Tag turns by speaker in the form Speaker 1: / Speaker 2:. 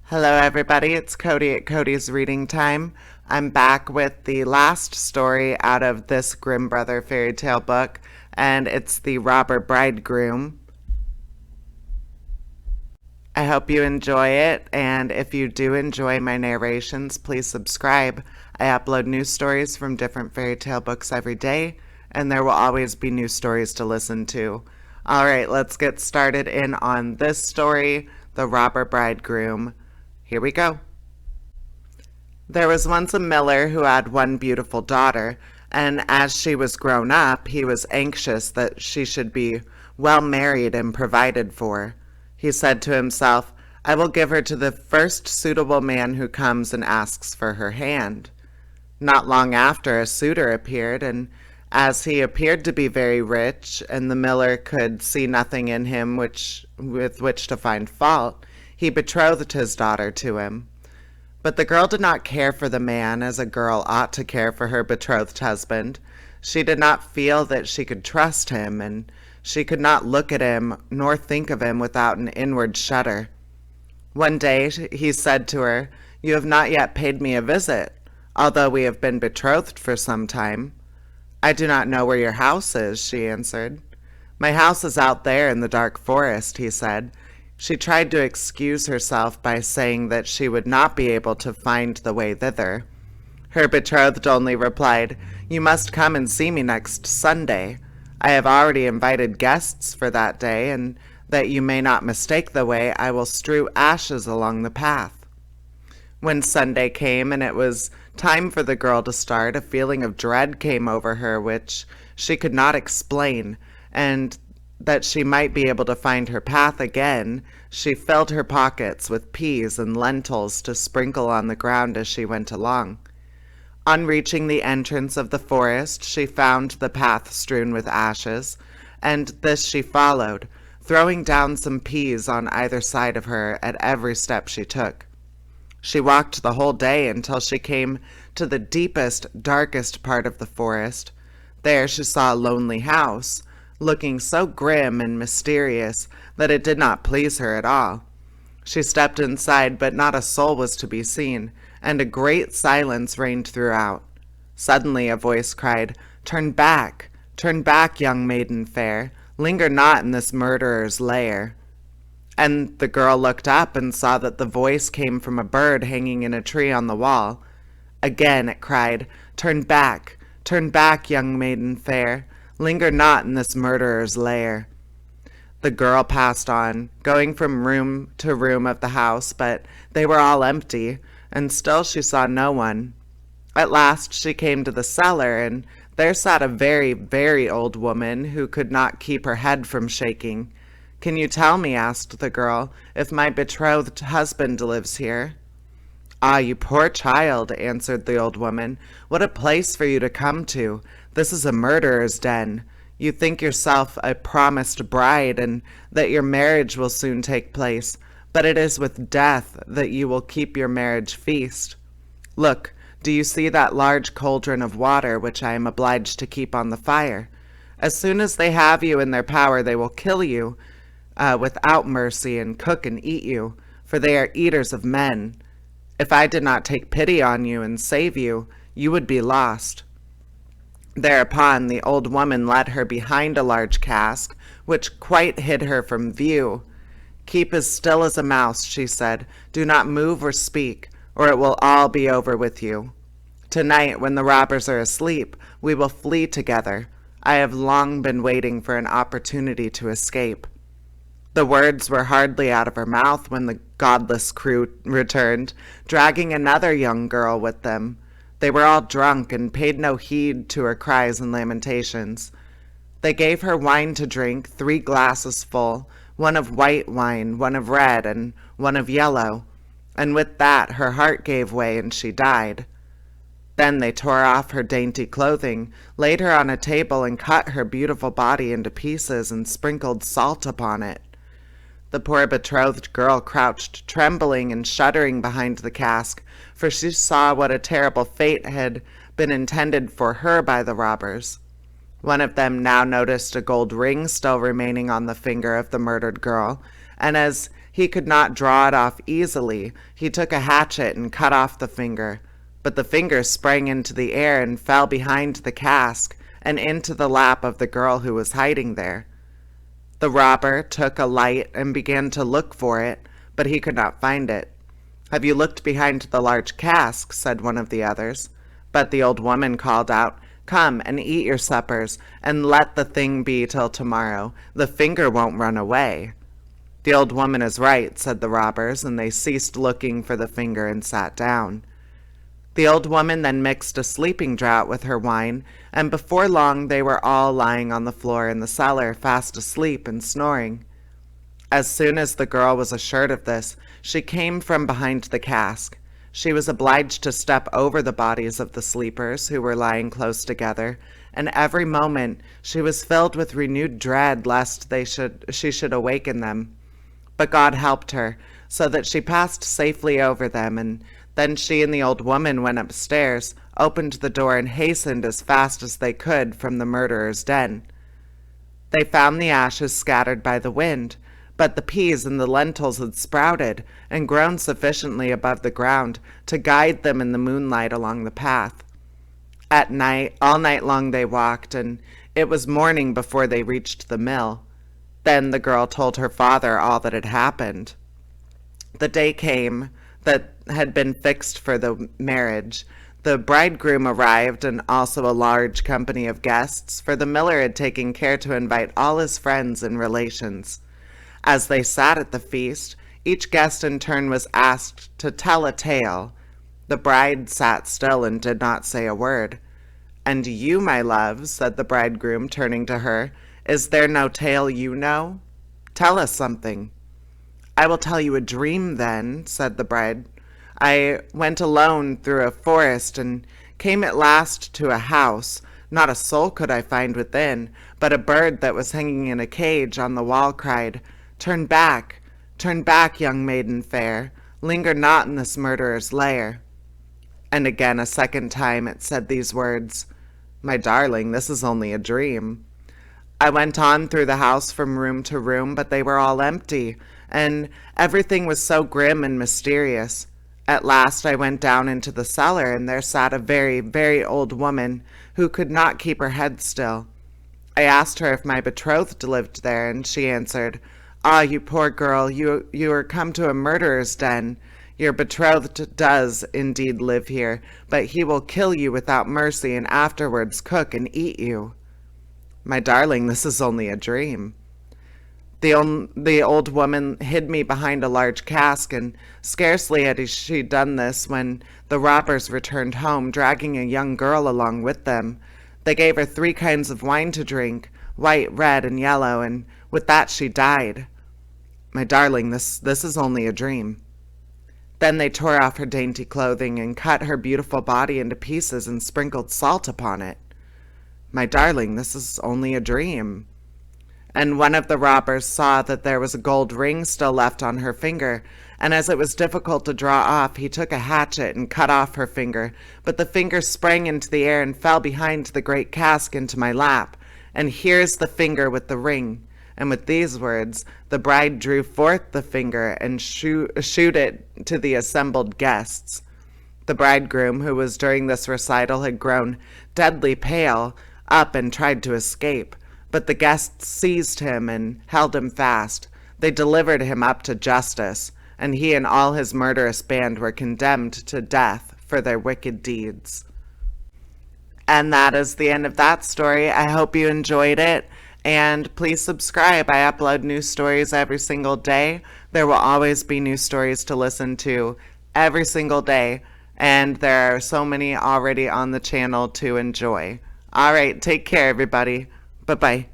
Speaker 1: Hello, everybody. It's Cody at Cody's Reading Time. I'm back with the last story out of this Grimm Brother fairy tale book, and it's the robber bridegroom. I hope you enjoy it, and if you do enjoy my narrations, please subscribe. I upload new stories from different fairy tale books every day, and there will always be new stories to listen to. All right, let's get started in on this story, The Robber Bridegroom. Here we go. There was once a miller who had one beautiful daughter, and as she was grown up, he was anxious that she should be well married and provided for. He said to himself, "I will give her to the first suitable man who comes and asks for her hand." Not long after, a suitor appeared, and as he appeared to be very rich, and the miller could see nothing in him with which to find fault, he betrothed his daughter to him. But the girl did not care for the man as a girl ought to care for her betrothed husband. She did not feel that she could trust him, and she could not look at him nor think of him without an inward shudder. One day he said to her, "You have not yet paid me a visit, although we have been betrothed for some time." "I do not know where your house is," she answered. "My house is out there in the dark forest," he said. She tried to excuse herself by saying that she would not be able to find the way thither. Her betrothed only replied, "You must come and see me next Sunday. I have already invited guests for that day, and that you may not mistake the way, I will strew ashes along the path." When Sunday came and it was time for the girl to start, a feeling of dread came over her which she could not explain, and that she might be able to find her path again, she filled her pockets with peas and lentils to sprinkle on the ground as she went along. On reaching the entrance of the forest, she found the path strewn with ashes, and this she followed, throwing down some peas on either side of her at every step she took. She walked the whole day until she came to the deepest, darkest part of the forest. There she saw a lonely house, looking so grim and mysterious that it did not please her at all. She stepped inside, but not a soul was to be seen, and a great silence reigned throughout. Suddenly a voice cried, turn back, young maiden fair, linger not in this murderer's lair." And the girl looked up and saw that the voice came from a bird hanging in a tree on the wall. Again it cried, turn back, young maiden fair, linger not in this murderer's lair." The girl passed on, going from room to room of the house, but they were all empty, and still she saw no one. At last she came to the cellar, and there sat a very, very old woman who could not keep her head from shaking. "Can you tell me," asked the girl, "if my betrothed husband lives here?" "Ah, you poor child," answered the old woman, "what a place for you to come to! This is a murderer's den. You think yourself a promised bride, and that your marriage will soon take place, but it is with death that you will keep your marriage feast. Look, do you see that large cauldron of water which I am obliged to keep on the fire? As soon as they have you in their power, they will kill you without mercy and cook and eat you, for they are eaters of men. If I did not take pity on you and save you, you would be lost." Thereupon the old woman led her behind a large cask, which quite hid her from view. "Keep as still as a mouse," she said. "Do not move or speak, or it will all be over with you. Tonight, when the robbers are asleep, we will flee together. I have long been waiting for an opportunity to escape." The words were hardly out of her mouth when the godless crew returned, dragging another young girl with them. They were all drunk and paid no heed to her cries and lamentations. They gave her wine to drink, 3 glasses full, one of white wine, one of red, and one of yellow, and with that her heart gave way and she died. Then they tore off her dainty clothing, laid her on a table, and cut her beautiful body into pieces and sprinkled salt upon it. The poor betrothed girl crouched trembling and shuddering behind the cask, for she saw what a terrible fate had been intended for her by the robbers. One of them now noticed a gold ring still remaining on the finger of the murdered girl, and as He could not draw it off easily. He took a hatchet and cut off the finger. But the finger sprang into the air and fell behind the cask and into the lap of the girl who was hiding there. The robber took a light and began to look for it, but he could not find it. "Have you looked behind the large cask?" said one of the others. But the old woman called out, "Come and eat your suppers, and let the thing be till tomorrow. The finger won't run away." "The old woman is right," said the robbers, and they ceased looking for the finger and sat down. The old woman then mixed a sleeping draught with her wine, and before long they were all lying on the floor in the cellar, fast asleep and snoring. As soon as the girl was assured of this, she came from behind the cask. She was obliged to step over the bodies of the sleepers who were lying close together, and every moment she was filled with renewed dread lest she should awaken them. But God helped her, so that she passed safely over them, and then she and the old woman went upstairs, opened the door, and hastened as fast as they could from the murderer's den. They found the ashes scattered by the wind, but the peas and the lentils had sprouted and grown sufficiently above the ground to guide them in the moonlight along the path. At night, all night long they walked, and it was morning before they reached the mill. Then the girl told her father all that had happened. The day came that had been fixed for the marriage. The bridegroom arrived, and also a large company of guests, for the miller had taken care to invite all his friends and relations. As they sat at the feast, each guest in turn was asked to tell a tale. The bride sat still and did not say a word. "And you, my love," said the bridegroom, turning to her, "is there no tale you know? Tell us something." "I will tell you a dream then," said the bride. "I went alone through a forest and came at last to a house. Not a soul could I find within, but a bird that was hanging in a cage on the wall cried, 'Turn back, young maiden fair, linger not in this murderer's lair.' And again a second time it said these words, 'My darling, this is only a dream.' I went on through the house from room to room, but they were all empty, and everything was so grim and mysterious. At last I went down into the cellar, and there sat a very, very old woman who could not keep her head still. I asked her if my betrothed lived there, and she answered, 'Ah, you poor girl, you are come to a murderer's den. Your betrothed does indeed live here, but he will kill you without mercy and afterwards cook and eat you.' 'My darling, this is only a dream.' The old woman hid me behind a large cask, and scarcely had she done this when the robbers returned home, dragging a young girl along with them. They gave her 3 kinds of wine to drink, white, red, and yellow, and with that she died. My darling, this is only a dream." Then they tore off her dainty clothing and cut her beautiful body into pieces and sprinkled salt upon it. "My darling, this is only a dream." And one of the robbers saw that there was a gold ring still left on her finger, and as it was difficult to draw off, he took a hatchet and cut off her finger, but the finger sprang into the air and fell behind the great cask into my lap, and here's the finger with the ring. And with these words, the bride drew forth the finger and shewed it to the assembled guests. The bridegroom, who was during this recital had grown deadly pale, up and tried to escape, but the guests seized him and held him fast. They delivered him up to justice, and he and all his murderous band were condemned to death for their wicked deeds. And that is the end of that story. I hope you enjoyed it. And please subscribe. I upload new stories every single day. There will always be new stories to listen to every single day. And there are so many already on the channel to enjoy. All right, take care, everybody. Bye-bye.